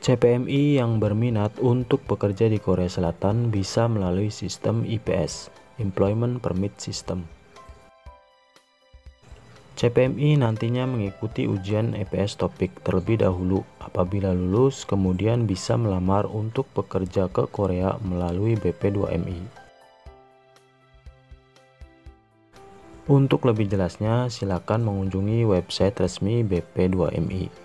CPMI yang berminat untuk bekerja di Korea Selatan bisa melalui sistem IPS, Employment Permit System. CPMI nantinya mengikuti ujian EPS Topik terlebih dahulu. Apabila lulus, kemudian bisa melamar untuk bekerja ke Korea melalui BP2MI. Untuk lebih jelasnya, silakan mengunjungi website resmi BP2MI.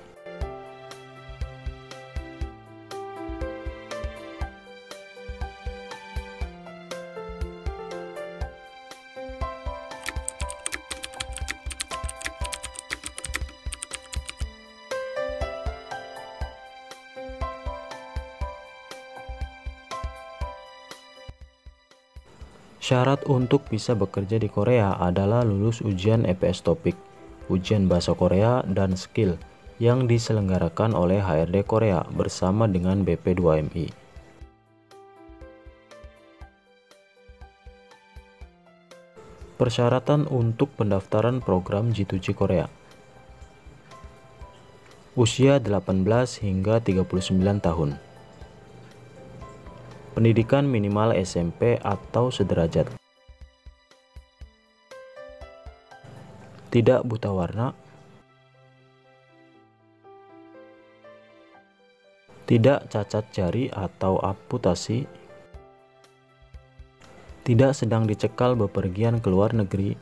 Syarat untuk bisa bekerja di Korea adalah lulus ujian EPS Topik, ujian bahasa Korea, dan skill yang diselenggarakan oleh HRD Korea bersama dengan BP2MI. Persyaratan untuk pendaftaran program G2G Korea. Usia 18 hingga 39 tahun. Pendidikan minimal SMP atau sederajat. Tidak buta warna. Tidak cacat jari atau amputasi. Tidak sedang dicekal bepergian ke luar negeri.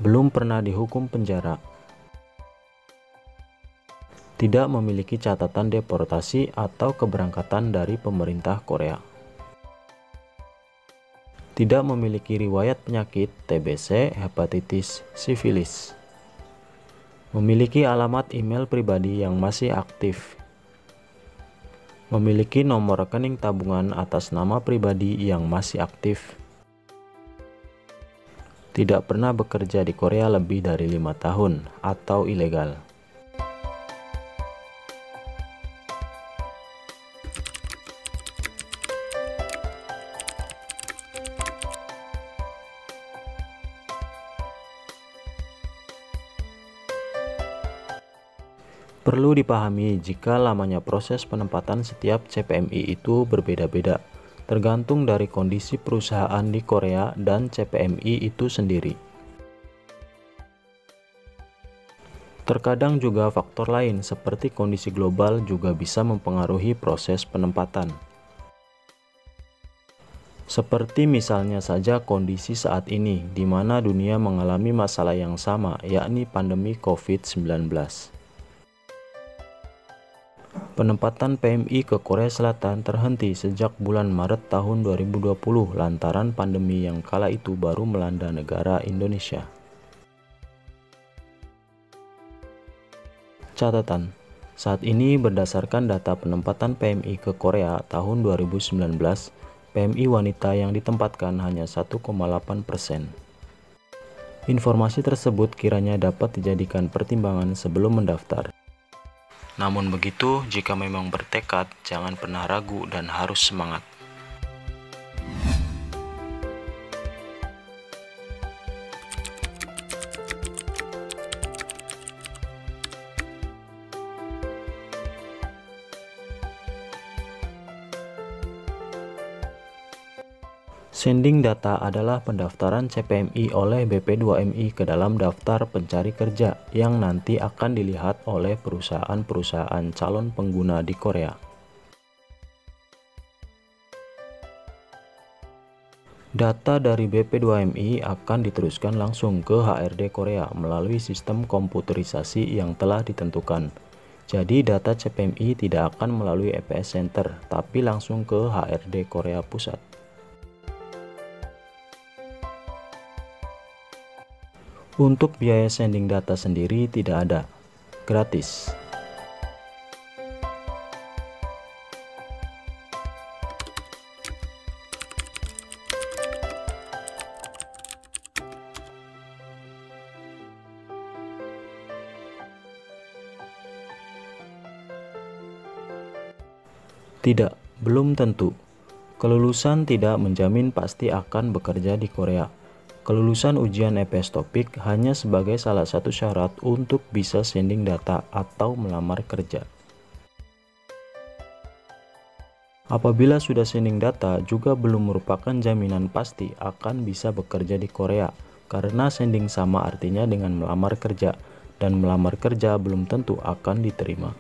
Belum pernah dihukum penjara. Tidak memiliki catatan deportasi atau keberangkatan dari pemerintah Korea. Tidak memiliki riwayat penyakit TBC, hepatitis, sifilis. Memiliki alamat email pribadi yang masih aktif. Memiliki nomor rekening tabungan atas nama pribadi yang masih aktif. Tidak pernah bekerja di Korea lebih dari 5 tahun atau ilegal. Perlu dipahami jika lamanya proses penempatan setiap CPMI itu berbeda-beda, tergantung dari kondisi perusahaan di Korea dan CPMI itu sendiri. Terkadang juga faktor lain seperti kondisi global juga bisa mempengaruhi proses penempatan. Seperti misalnya saja kondisi saat ini, di mana dunia mengalami masalah yang sama, yakni pandemi COVID-19. Penempatan PMI ke Korea Selatan terhenti sejak bulan Maret tahun 2020 lantaran pandemi yang kala itu baru melanda negara Indonesia. Catatan, saat ini berdasarkan data penempatan PMI ke Korea tahun 2019, PMI wanita yang ditempatkan hanya 1,8%. Informasi tersebut kiranya dapat dijadikan pertimbangan sebelum mendaftar. Namun begitu, jika memang bertekad, jangan pernah ragu dan harus semangat. Sending data adalah pendaftaran CPMI oleh BP2MI ke dalam daftar pencari kerja yang nanti akan dilihat oleh perusahaan-perusahaan calon pengguna di Korea. Data dari BP2MI akan diteruskan langsung ke HRD Korea melalui sistem komputerisasi yang telah ditentukan. Jadi data CPMI tidak akan melalui EPS Center, tapi langsung ke HRD Korea Pusat. Untuk biaya sending data sendiri tidak ada, gratis. Tidak, belum tentu. Kelulusan tidak menjamin pasti akan bekerja di Korea. Kelulusan ujian EPS Topik hanya sebagai salah satu syarat untuk bisa sending data atau melamar kerja. Apabila sudah sending data juga belum merupakan jaminan pasti akan bisa bekerja di Korea, karena sending sama artinya dengan melamar kerja, dan melamar kerja belum tentu akan diterima.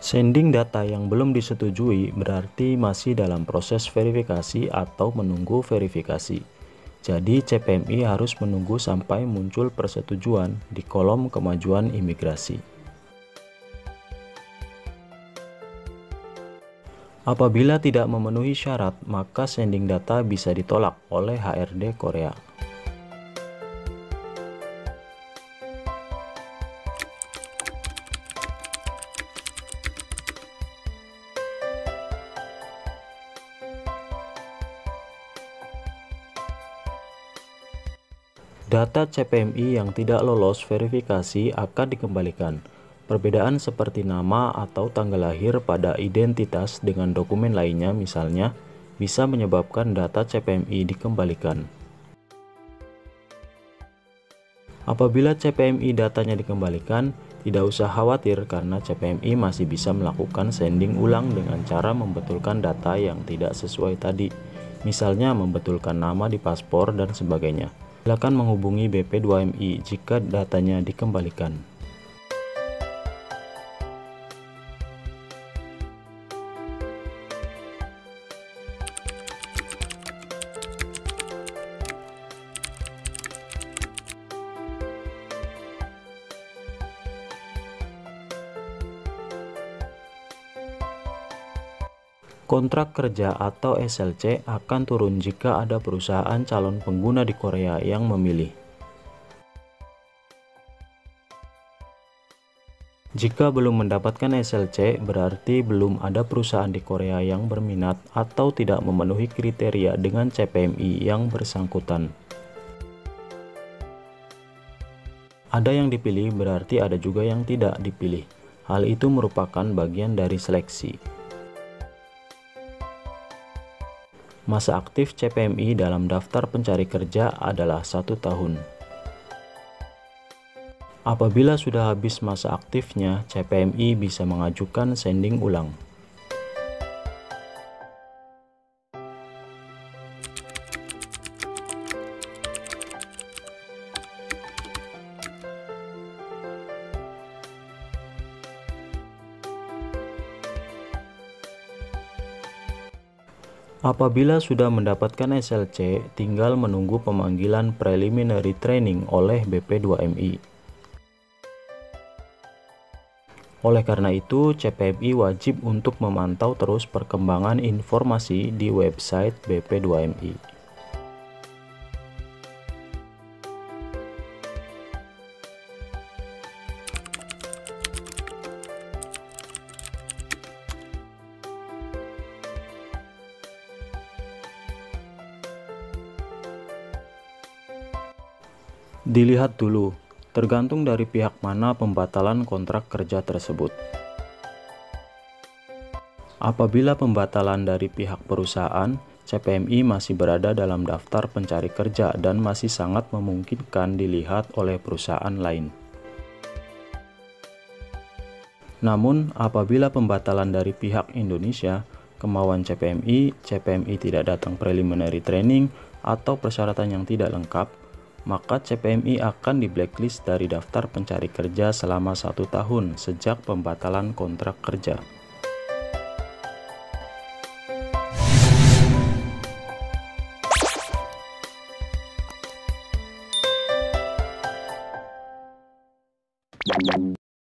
Sending data yang belum disetujui berarti masih dalam proses verifikasi atau menunggu verifikasi. Jadi CPMI harus menunggu sampai muncul persetujuan di kolom kemajuan imigrasi. Apabila tidak memenuhi syarat, maka sending data bisa ditolak oleh HRD Korea. Data CPMI yang tidak lolos verifikasi akan dikembalikan. Perbedaan seperti nama atau tanggal lahir pada identitas dengan dokumen lainnya misalnya, bisa menyebabkan data CPMI dikembalikan. Apabila CPMI datanya dikembalikan, tidak usah khawatir karena CPMI masih bisa melakukan sending ulang dengan cara membetulkan data yang tidak sesuai tadi, misalnya membetulkan nama di paspor dan sebagainya. Silakan menghubungi BP2MI jika datanya dikembalikan. Kontrak kerja atau SLC akan turun jika ada perusahaan calon pengguna di Korea yang memilih. Jika belum mendapatkan SLC, berarti belum ada perusahaan di Korea yang berminat atau tidak memenuhi kriteria dengan CPMI yang bersangkutan. Ada yang dipilih, berarti ada juga yang tidak dipilih. Hal itu merupakan bagian dari seleksi. Masa aktif CPMI dalam daftar pencari kerja adalah 1 tahun. Apabila sudah habis masa aktifnya, CPMI bisa mengajukan sending ulang. Apabila sudah mendapatkan SLC, tinggal menunggu pemanggilan preliminary training oleh BP2MI. Oleh karena itu, CPMI wajib untuk memantau terus perkembangan informasi di website BP2MI. Dilihat dulu, tergantung dari pihak mana pembatalan kontrak kerja tersebut. Apabila pembatalan dari pihak perusahaan, CPMI masih berada dalam daftar pencari kerja dan masih sangat memungkinkan dilihat oleh perusahaan lain. Namun, apabila pembatalan dari pihak Indonesia, kemauan CPMI tidak datang preliminary training, atau persyaratan yang tidak lengkap, maka CPMI akan di blacklist dari daftar pencari kerja selama 1 tahun sejak pembatalan kontrak kerja.